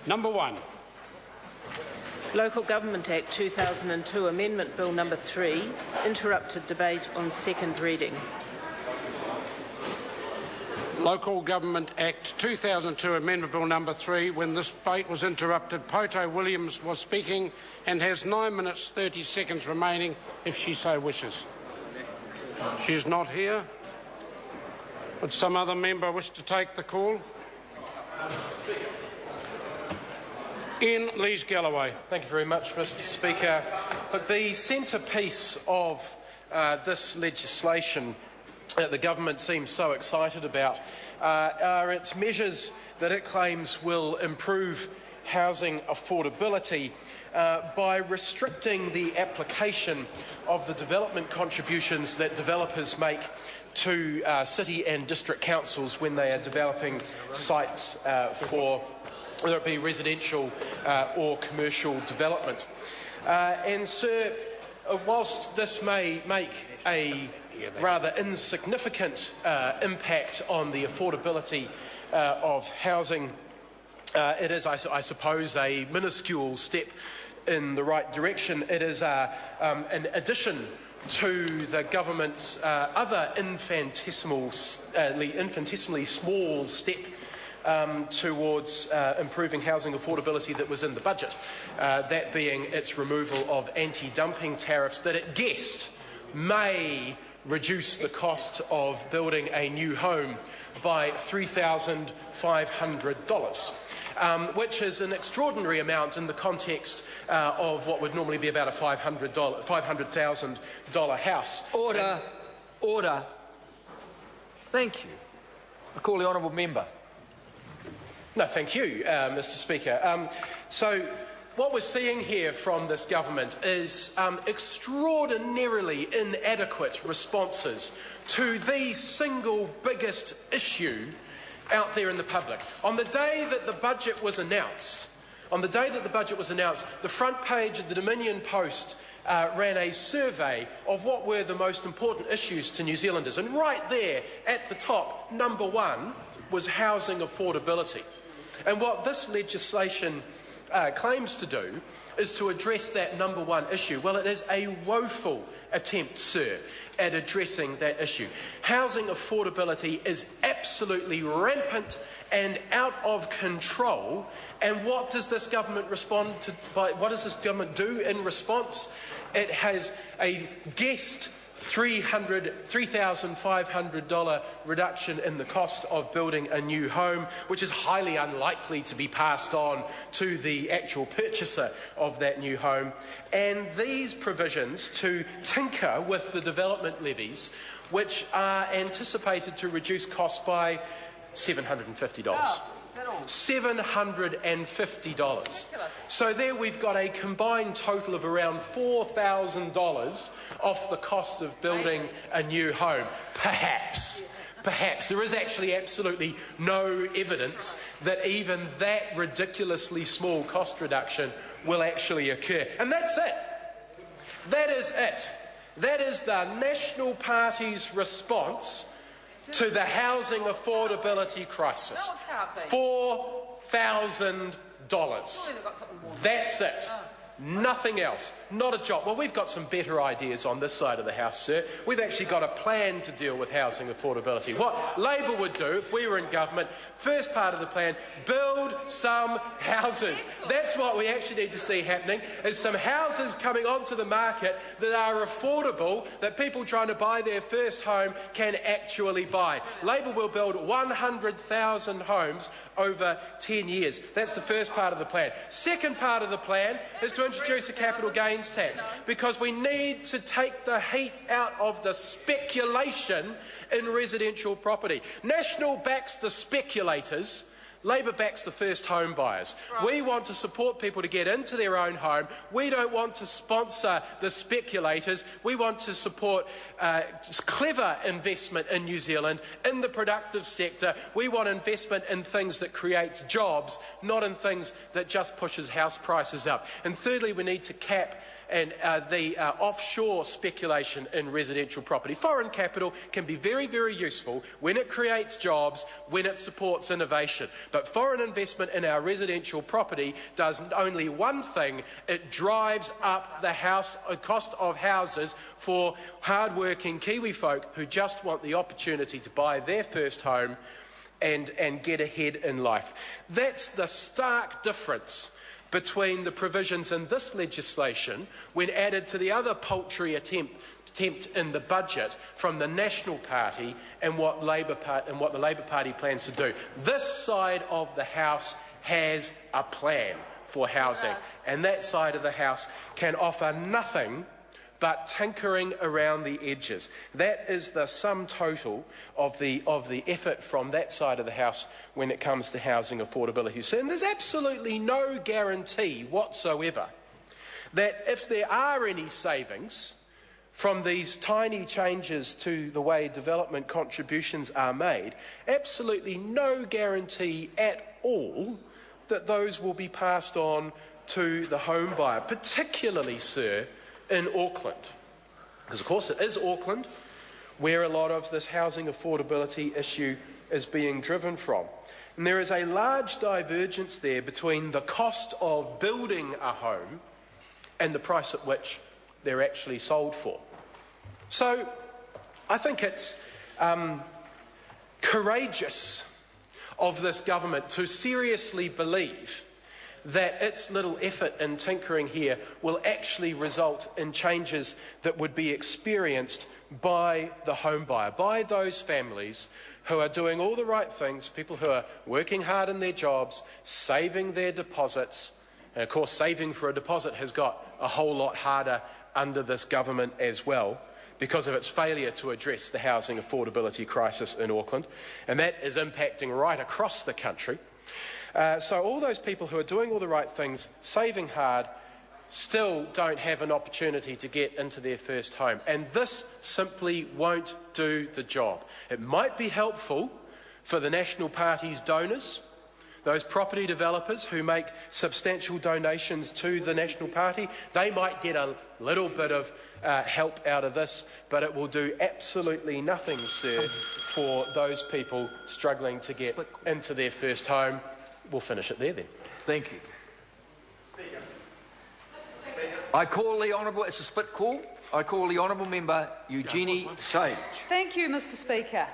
Number 1. Local Government Act 2002 Amendment Bill Number 3, interrupted debate on second reading. Local Government Act 2002 Amendment Bill Number 3. When this debate was interrupted, Poto Williams was speaking and has 9 minutes 30 seconds remaining if she so wishes. She is not here. Would some other member wish to take the call? In Lees-Galloway. Thank you very much, Mr. Speaker. Look, the centrepiece of this legislation that the government seems so excited about are its measures that it claims will improve housing affordability by restricting the application of the development contributions that developers make to city and district councils when they are developing sites for whether it be residential or commercial development. And, sir, whilst this may make a rather insignificant impact on the affordability of housing, it is, I suppose, a minuscule step in the right direction. It is an addition to the government's other infinitesimally small step towards improving housing affordability that was in the budget, that being its removal of anti-dumping tariffs that it guessed may reduce the cost of building a new home by $3,500. Which is an extraordinary amount in the context of what would normally be about a $500,000 house. Order. Order. Thank you. I call the honourable member. No, thank you, Mr. Speaker. So what we're seeing here from this government is extraordinarily inadequate responses to the single biggest issue out there in the public. On the day that the budget was announced, the front page of the Dominion Post ran a survey of what were the most important issues to New Zealanders. And right there at the top, number 1, was housing affordability. And what this legislation claims to do is to address that number 1 issue. Well, it is a woeful attempt, sir, at addressing that issue. Housing affordability is absolutely rampant and out of control. And what does this government what does this government do in response? It has a guessed $3,500 reduction in the cost of building a new home, which is highly unlikely to be passed on to the actual purchaser of that new home. And these provisions to tinker with the development levies, which are anticipated to reduce costs by $750. $750. So there we've got a combined total of around $4,000 off the cost of building a new home. Perhaps. There is actually absolutely no evidence that even that ridiculously small cost reduction will actually occur. And that's it. That is it. That is the National Party's response to the housing affordability crisis. $4,000. That's it. Nothing else. Not a job. Well, we've got some better ideas on this side of the House, sir. We've actually got a plan to deal with housing affordability. What Labor would do if we were in government, first part of the plan, build some houses. That's what we actually need to see happening, is some houses coming onto the market that are affordable, that people trying to buy their first home can actually buy. Labor will build 100,000 homes over 10 years. That's the first part of the plan. Second part of the plan is to introduce a capital gains tax, because we need to take the heat out of the speculation in residential property. National backs the speculators, Labor backs the first home buyers. We want to support people to get into their own home. We don't want to sponsor the speculators. We want to support clever investment in New Zealand, in the productive sector. We want investment in things that create jobs, not in things that just pushes house prices up. And thirdly, we need to cap and the offshore speculation in residential property. Foreign capital can be very, very useful when it creates jobs, when it supports innovation. But foreign investment in our residential property does only one thing: it drives up the cost of houses for hard-working Kiwi folk who just want the opportunity to buy their first home and get ahead in life. That's the stark difference between the provisions in this legislation when added to the other paltry attempt in the budget from the National Party and what the Labour Party plans to do. This side of the House has a plan for housing, and that side of the House can offer nothing but tinkering around the edges. That is the sum total of the effort from that side of the House when it comes to housing affordability. So, and there's absolutely no guarantee whatsoever that if there are any savings from these tiny changes to the way development contributions are made, absolutely no guarantee at all that those will be passed on to the home buyer, particularly, sir, in Auckland. Because of course it is Auckland where a lot of this housing affordability issue is being driven from. And there is a large divergence there between the cost of building a home and the price at which they're actually sold for. So I think it's courageous of this government to seriously believe that its little effort in tinkering here will actually result in changes that would be experienced by the home buyer, by those families who are doing all the right things, people who are working hard in their jobs, saving their deposits. And of course, saving for a deposit has got a whole lot harder under this government as well, because of its failure to address the housing affordability crisis in Auckland, and that is impacting right across the country. So all those people who are doing all the right things, saving hard, still don't have an opportunity to get into their first home. And this simply won't do the job. It might be helpful for the National Party's donors, those property developers who make substantial donations to the National Party. They might get a little bit of help out of this, but it will do absolutely nothing, sir, for those people struggling to get into their first home. We'll finish it there then. Thank you. I call the Honourable, it's a split call, I call the Honourable Member Eugenie Sage. Thank you, Mr Speaker.